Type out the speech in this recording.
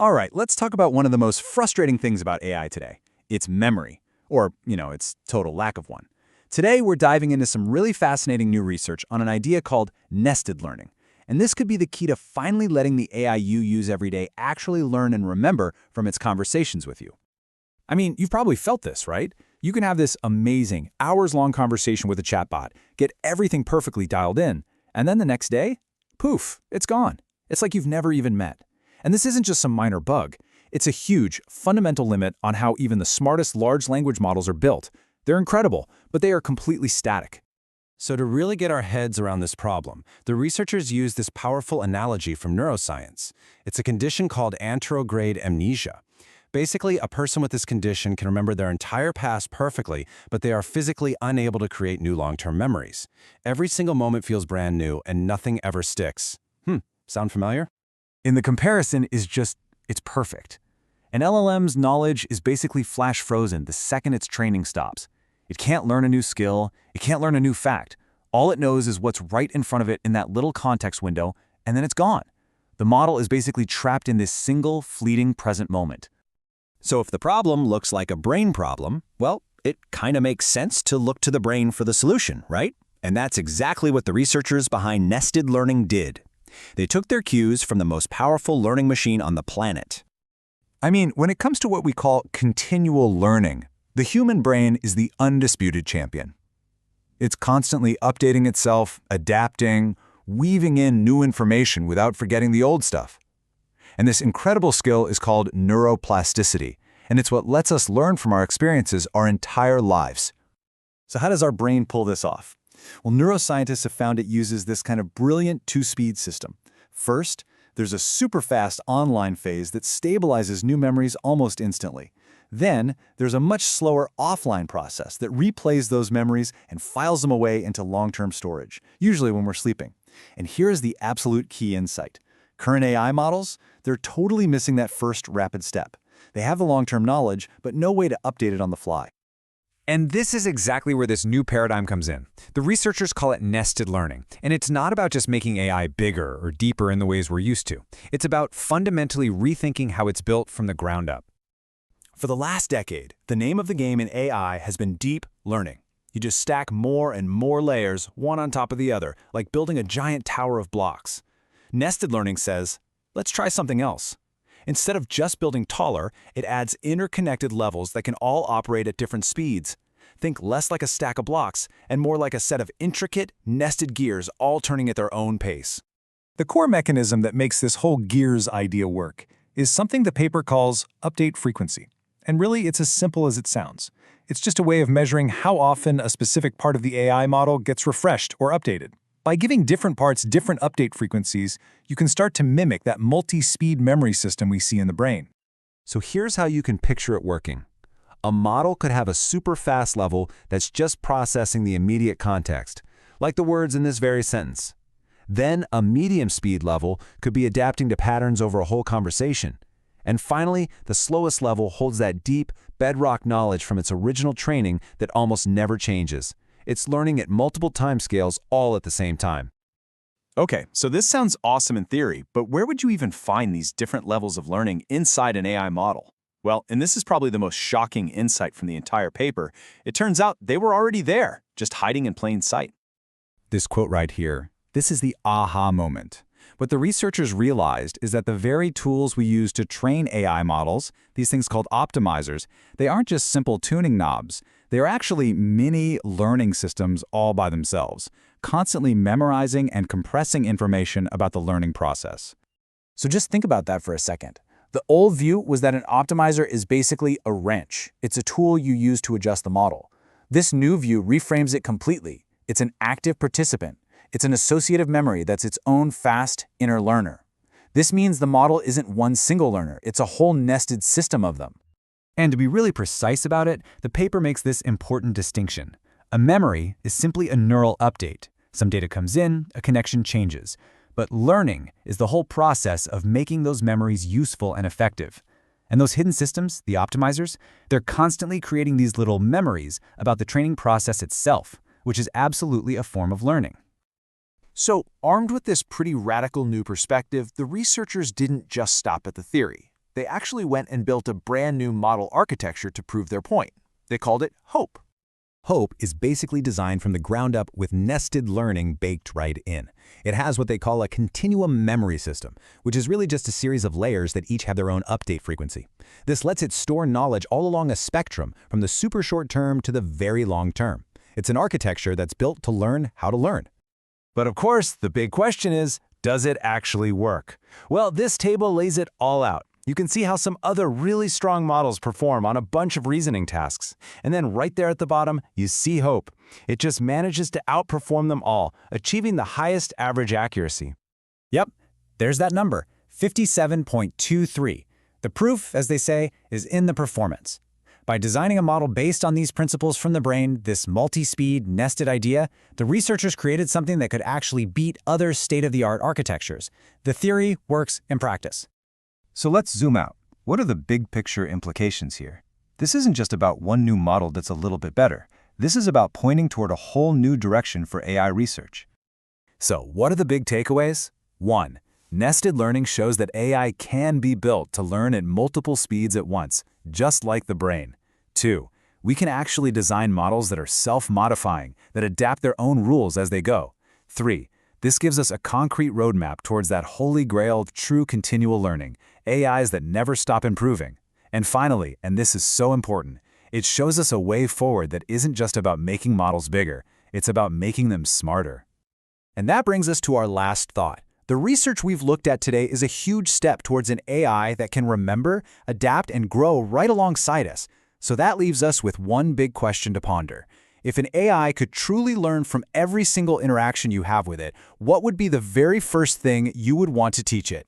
All right, let's talk about one of the most frustrating things about AI today. It's memory, or, its total lack of one. Today, we're diving into some really fascinating new research on an idea called nested learning. And this could be the key to finally letting the AI you use every day actually learn and remember from its conversations with you. I mean, you've probably felt this, right? You can have this amazing, hours-long conversation with a chatbot, get everything perfectly dialed in, and then the next day, poof, it's gone. It's like you've never even met. And this isn't just some minor bug. It's a huge, fundamental limit on how even the smartest large language models are built. They're incredible, but they are completely static. So to really get our heads around this problem, the researchers use this powerful analogy from neuroscience. It's a condition called anterograde amnesia. Basically, a person with this condition can remember their entire past perfectly, but they are physically unable to create new long-term memories. Every single moment feels brand new, and nothing ever sticks. Sound familiar? And the comparison is it's perfect. An LLM's knowledge is basically flash frozen the second its training stops. It can't learn a new skill, it can't learn a new fact. All it knows is what's right in front of it in that little context window, and then it's gone. The model is basically trapped in this single, fleeting present moment. So if the problem looks like a brain problem, well, it kind of makes sense to look to the brain for the solution, right? And that's exactly what the researchers behind nested learning did. They took their cues from the most powerful learning machine on the planet. I mean, when it comes to what we call continual learning, the human brain is the undisputed champion. It's constantly updating itself, adapting, weaving in new information without forgetting the old stuff. And this incredible skill is called neuroplasticity, and it's what lets us learn from our experiences our entire lives. So how does our brain pull this off? Well, neuroscientists have found it uses this kind of brilliant two-speed system. First, there's a super fast online phase that stabilizes new memories almost instantly. Then, there's a much slower offline process that replays those memories and files them away into long-term storage, usually when we're sleeping. And here's the absolute key insight. Current AI models, they're totally missing that first rapid step. They have the long-term knowledge, but no way to update it on the fly. And this is exactly where this new paradigm comes in. The researchers call it nested learning, and it's not about just making AI bigger or deeper in the ways we're used to. It's about fundamentally rethinking how it's built from the ground up. For the last decade, the name of the game in AI has been deep learning. You just stack more and more layers, one on top of the other, like building a giant tower of blocks. Nested learning says, let's try something else. Instead of just building taller, it adds interconnected levels that can all operate at different speeds. Think less like a stack of blocks and more like a set of intricate, nested gears all turning at their own pace. The core mechanism that makes this whole gears idea work is something the paper calls update frequency. And really, it's as simple as it sounds. It's just a way of measuring how often a specific part of the AI model gets refreshed or updated. By giving different parts different update frequencies, you can start to mimic that multi-speed memory system we see in the brain. So here's how you can picture it working. A model could have a super fast level that's just processing the immediate context, like the words in this very sentence. Then a medium speed level could be adapting to patterns over a whole conversation. And finally, the slowest level holds that deep, bedrock knowledge from its original training that almost never changes. It's learning at multiple timescales all at the same time. Okay, so this sounds awesome in theory, but where would you even find these different levels of learning inside an AI model? Well, and this is probably the most shocking insight from the entire paper. It turns out they were already there, just hiding in plain sight. This quote right here, this is the aha moment. What the researchers realized is that the very tools we use to train AI models, these things called optimizers, they aren't just simple tuning knobs. They are actually mini learning systems all by themselves, constantly memorizing and compressing information about the learning process. So just think about that for a second. The old view was that an optimizer is basically a wrench. It's a tool you use to adjust the model. This new view reframes it completely. It's an active participant. It's an associative memory that's its own fast inner learner. This means the model isn't one single learner, it's a whole nested system of them. And to be really precise about it, the paper makes this important distinction. A memory is simply a neural update. Some data comes in, a connection changes. But learning is the whole process of making those memories useful and effective. And those hidden systems, the optimizers, they're constantly creating these little memories about the training process itself, which is absolutely a form of learning. So, armed with this pretty radical new perspective, the researchers didn't just stop at the theory. They actually went and built a brand new model architecture to prove their point. They called it HOPE. HOPE is basically designed from the ground up with nested learning baked right in. It has what they call a Continuum Memory System, which is really just a series of layers that each have their own update frequency. This lets it store knowledge all along a spectrum, from the super short term to the very long term. It's an architecture that's built to learn how to learn. But of course, the big question is, does it actually work? Well, this table lays it all out. You can see how some other really strong models perform on a bunch of reasoning tasks. And then right there at the bottom, you see HOPE. It just manages to outperform them all, achieving the highest average accuracy. Yep, there's that number, 57.23. The proof, as they say, is in the performance. By designing a model based on these principles from the brain, this multi-speed, nested idea, the researchers created something that could actually beat other state-of-the-art architectures. The theory works in practice. So let's zoom out. What are the big picture implications here? This isn't just about one new model that's a little bit better. This is about pointing toward a whole new direction for AI research. So what are the big takeaways? 1. Nested learning shows that AI can be built to learn at multiple speeds at once, just like the brain. 2. We can actually design models that are self-modifying, that adapt their own rules as they go. 3. This gives us a concrete roadmap towards that holy grail of true continual learning, AIs that never stop improving. And finally, and this is so important, it shows us a way forward that isn't just about making models bigger, it's about making them smarter. And that brings us to our last thought. The research we've looked at today is a huge step towards an AI that can remember, adapt, and grow right alongside us. So that leaves us with one big question to ponder. If an AI could truly learn from every single interaction you have with it, what would be the very first thing you would want to teach it?